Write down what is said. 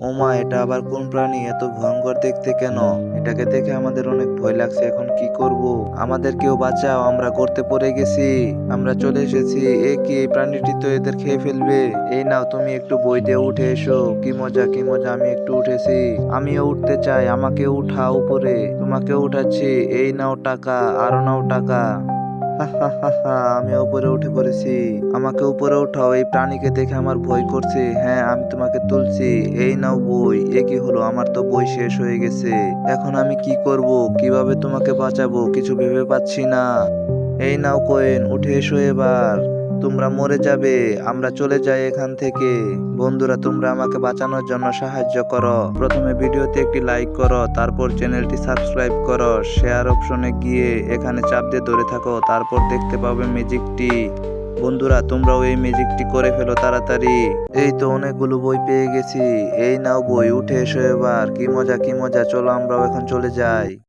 ওমা, এটা আবার কোন প্রাণী? এত ভয়ঙ্কর দেখতে কেন? এটাকে দেখে আমাদের অনেক ভয় লাগছে। এখন কি করব? আমাদের কেউ বাঁচাও, আমরা গর্তে পড়ে গেছি। আমরা চলে এসেছি। এ কি, এই প্রাণীটি তো এদের খেয়ে ফেলবে। এই নাও, তুমি একটু বই দিয়ে উঠে এসো। কি মজা, কি মজা, আমি একটু উঠেছি। আমিও উঠতে চাই, আমাকে উঠাও উপরে। তোমাকে উঠাচ্ছি। এই নাও টাকা, আরো নাও টাকা। হা হা হা হা, আমি উপরে উঠে পড়েছি। আমাকে উপরে উঠাও, এই প্রাণীকে দেখে আমার ভয় করছে। হ্যাঁ, আমি তোমাকে তুলছি। এই নাও বই। এ কি হলো, আমার তো বই শেষ হয়ে গেছে। এখন আমি কি করব? কিভাবে তোমাকে বাঁচাবো কিছু ভেবে পাচ্ছি না। এই নাও কয়েন, উঠে এসো এবার। তোমরা মরে যাবে, আমরা চলে যাই এখান থেকে। বন্ধুরা, তোমরা আমাকে বাঁচানোর জন্য সাহায্য করো। প্রথমে ভিডিওতে একটি লাইক করো, তারপর চ্যানেলটি সাবস্ক্রাইব করো। শেয়ার অপশনে গিয়ে এখানে চাপ দিয়ে ধরে থাকো, তারপর দেখতে পাবে ম্যাজিকটি। বন্ধুরা, তোমরাও এই ম্যাজিকটি করে ফেলো তাড়াতাড়ি। এই তো অনেকগুলো বই পেয়ে গেছি। এই নাও বই, উঠে এসো এবার। কি মজা, কি মজা, চলো আমরাও এখন চলে যাই।